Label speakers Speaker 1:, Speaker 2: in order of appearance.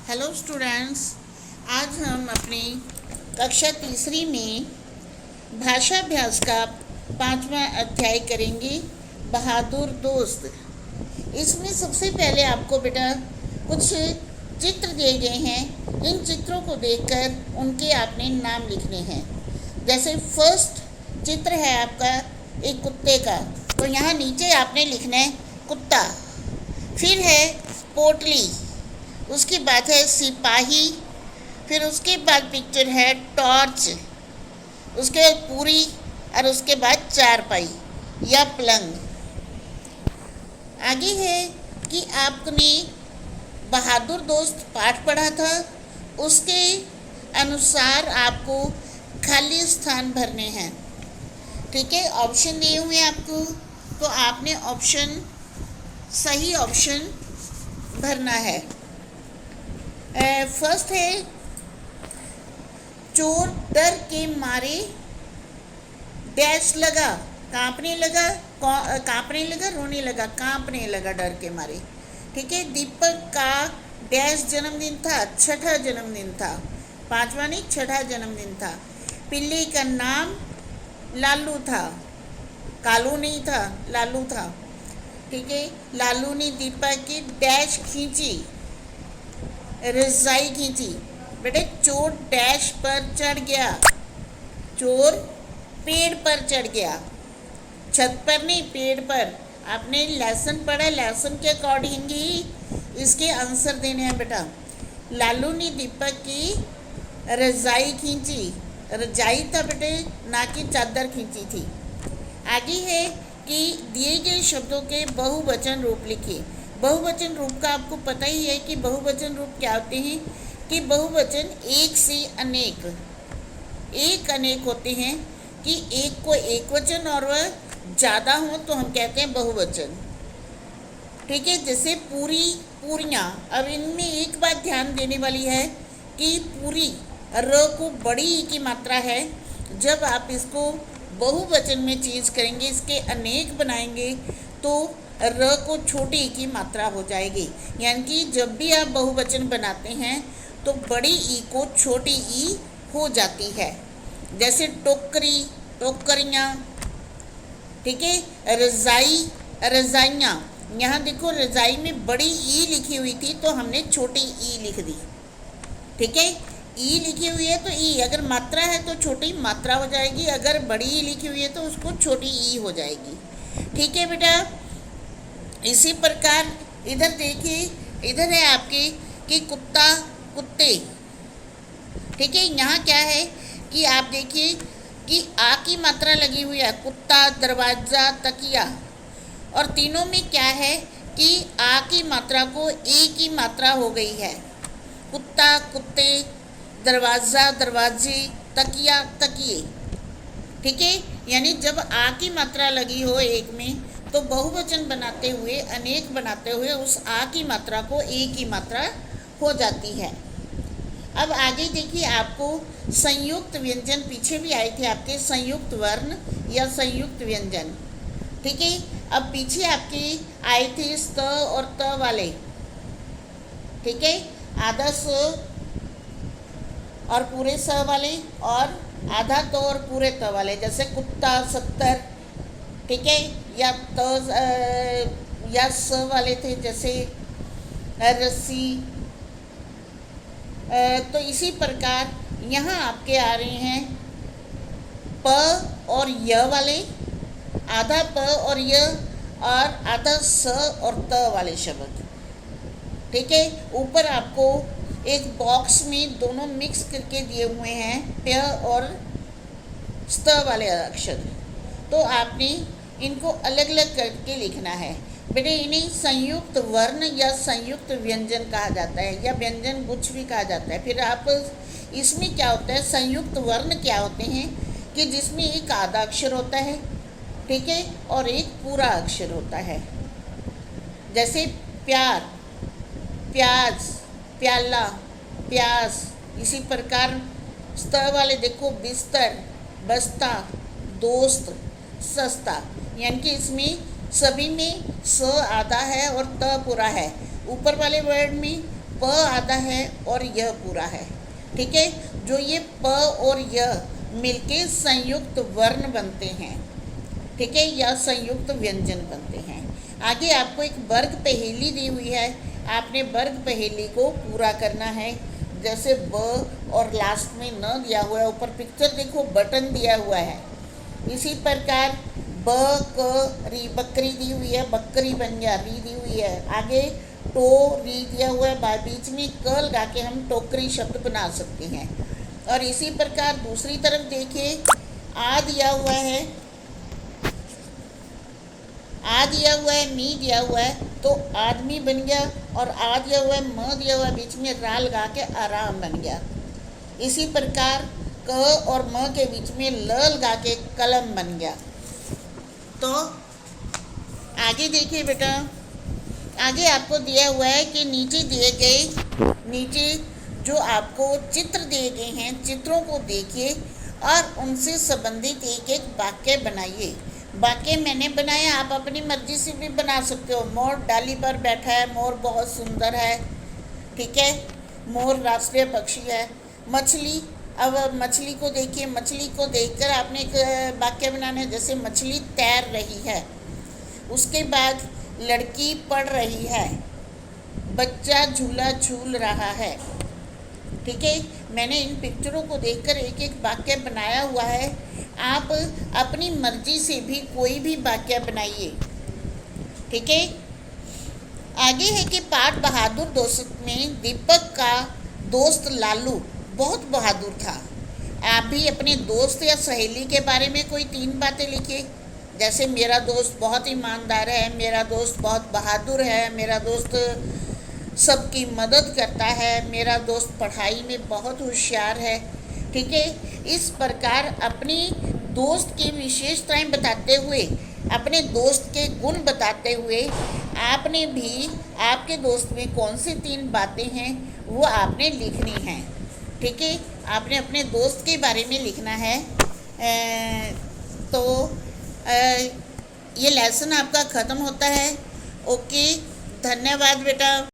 Speaker 1: Hello students, आज हम अपनी कक्षा तीसरी में भाषाभ्यास का 5वां अध्याय करेंगे, बहादुर दोस्त। इसमें सबसे पहले आपको बेटा कुछ चित्र दिए गए हैं। इन चित्रों को देखकर उनके आपने नाम लिखने हैं। जैसे फर्स्ट चित्र है आपका एक कुत्ते का, तो यहाँ नीचे आपने लिखना है कुत्ता। फिर है पोटली, उसके बाद है सिपाही, फिर उसके बाद पिक्चर है टॉर्च, उसके बाद पूरी और उसके बाद चारपाई या पलंग। आगे है कि आपने बहादुर दोस्त पाठ पढ़ा था, उसके अनुसार आपको खाली स्थान भरने हैं। ठीक है, ऑप्शन दिए हुए हैं आपको, तो आपने सही ऑप्शन भरना है। फर्स्ट है चोर डर के मारे डैश लगा, कांपने लगा, रोने लगा, कांपने लगा डर के मारे। ठीक है, दीपक का डैश जन्मदिन था, छठा जन्मदिन था, 5वां नहीं 6ठा जन्मदिन था। पिल्ली का नाम लालू था, कालू नहीं था, लालू था। ठीक है, लालू ने दीपक की डैश खींची, रजाई खींची। बेटे चोर डैश पर चढ़ गया, चोर पेड़ पर चढ़ गया, छत पर नहीं पेड़ पर। आपने लेसन पढ़ा, लेसन के अकॉर्डिंग ही इसके आंसर देने हैं बेटा। लालू ने दीपक की रजाई खींची, रजाई था बेटे, ना कि चादर खींची थी। आगे है कि दिए गए शब्दों के बहुवचन रूप लिखिए। बहुवचन रूप का आपको पता ही है कि बहुवचन रूप क्या होते हैं, कि बहुवचन एक से अनेक, एक अनेक होते हैं, कि एक को एक वचन और वह ज़्यादा हो तो हम कहते हैं बहुवचन। ठीक है, जैसे पूरी, पूरियाँ। अब इनमें एक बात ध्यान देने वाली है कि पूरी र को बड़ी ई की मात्रा है। जब आप इसको बहुवचन में चेंज करेंगे, इसके अनेक बनाएंगे, तो र को छोटी ई की मात्रा हो जाएगी। यानी कि जब भी आप बहुवचन बनाते हैं तो बड़ी ई को छोटी ई हो जाती है। जैसे टोकरी, टोकरियाँ। ठीक है, रज़ाई, रज़ाइयाँ। यहाँ देखो रज़ाई में बड़ी ई लिखी हुई थी तो हमने छोटी ई लिख दी। ठीक है, ई लिखी हुई है तो ई, अगर मात्रा है तो छोटी मात्रा हो जाएगी, अगर बड़ी ई लिखी हुई है तो उसको छोटी ई हो जाएगी। ठीक है बेटा, इसी प्रकार इधर देखिए, इधर है आपके कि कुत्ता, कुत्ते। ठीक है, यहाँ क्या है कि आप देखिए कि आ की मात्रा लगी हुई है, कुत्ता, दरवाज़ा, तकिया। और तीनों में क्या है कि आ की मात्रा को ए की मात्रा हो गई है। कुत्ता, कुत्ते, दरवाज़ा, दरवाजे, तकिया, तकिए। ठीक है, यानी जब आ की मात्रा लगी हो एक में तो बहुवचन बनाते हुए, अनेक बनाते हुए उस आ की मात्रा को ए की मात्रा हो जाती है। अब आगे देखिए, आपको संयुक्त व्यंजन पीछे भी आए थे आपके, संयुक्त वर्ण या संयुक्त व्यंजन। ठीक है, अब पीछे आपके आए थे स्त और त वाले। ठीक है, आधा स और पूरे स वाले, और आधा त और पूरे त वाले। जैसे कुत्ता, 70। ठीक है, या त या स वाले थे, जैसे रस्सी। तो इसी प्रकार यहाँ आपके आ रहे हैं प और य वाले, आधा प और य, और आधा स और त वाले शब्द। ठीक है, ऊपर आपको एक बॉक्स में दोनों मिक्स करके दिए हुए हैं, प और स्त वाले अक्षर। तो आपने इनको अलग अलग करके लिखना है। बेटे इन्हें संयुक्त वर्ण या संयुक्त व्यंजन कहा जाता है, या व्यंजन गुच्छ भी कहा जाता है। फिर आप इसमें क्या होता है, संयुक्त वर्ण क्या होते हैं कि जिसमें एक आधा अक्षर होता है, ठीक है, और एक पूरा अक्षर होता है। जैसे प्यार, प्याज, प्याला, प्यास। इसी प्रकार स्त वाले देखो बिस्तर, बस्ता, दोस्त, सस्ता। यानी कि इसमें सभी में स आधा है और त पूरा है। ऊपर वाले वर्ड में प प आधा है और यह पूरा है। ठीक है, जो ये प और यह मिलके संयुक्त वर्ण बनते हैं। ठीक है, या संयुक्त व्यंजन बनते हैं। आगे आपको एक वर्ग पहेली दी हुई है, आपने वर्ग पहेली को पूरा करना है। जैसे ब और लास्ट में न दिया हुआ है, ऊपर पिक्चर देखो बटन दिया हुआ है। इसी प्रकार ब क री बकरी दी हुई है, बकरी बन गया, री दी हुई है। आगे टो री दिया हुआ है, बीच में क लगा के हम टोकरी शब्द बना सकते हैं। और इसी प्रकार दूसरी तरफ देखिए, आ दिया हुआ है, आ दिया हुआ है, मी दिया हुआ है, तो आदमी बन गया। और आ दिया हुआ है, म दिया हुआ है, बीच में रा लगा के आराम बन गया। इसी प्रकार क और म के बीच में ल लगा के कलम बन गया। तो आगे देखिए बेटा, आगे आपको दिया हुआ है कि नीचे जो आपको चित्र दिए गए हैं, चित्रों को देखिए और उनसे संबंधित एक एक वाक्य बनाइए। वाक्य मैंने बनाया, आप अपनी मर्जी से भी बना सकते हो। मोर डाली पर बैठा है, मोर बहुत सुंदर है। ठीक है, मोर राष्ट्रीय पक्षी है। मछली, अब मछली को देखिए, मछली को देखकर आपने एक वाक्य बनाना है। जैसे मछली तैर रही है। उसके बाद लड़की पढ़ रही है, बच्चा झूला झूल रहा है। ठीक है, मैंने इन पिक्चरों को देखकर एक एक वाक्य बनाया हुआ है। आप अपनी मर्जी से भी कोई भी वाक्य बनाइए। ठीक है, आगे है कि पाठ बहादुर दोस्त में दीपक का दोस्त लालू बहुत बहादुर था। आप भी अपने दोस्त या सहेली के बारे में कोई 3 बातें लिखिए। जैसे मेरा दोस्त बहुत ईमानदार है, मेरा दोस्त बहुत बहादुर है, मेरा दोस्त सबकी मदद करता है, मेरा दोस्त पढ़ाई में बहुत होशियार है। ठीक है, इस प्रकार अपनी दोस्त की विशेषताएं बताते हुए, अपने दोस्त के गुण बताते हुए, आपने भी आपके दोस्त में कौन सी 3 बातें हैं वो आपने लिखनी हैं। ठीक है, आपने अपने दोस्त के बारे में लिखना है। तो ये लेसन आपका ख़त्म होता है। ओके, धन्यवाद बेटा।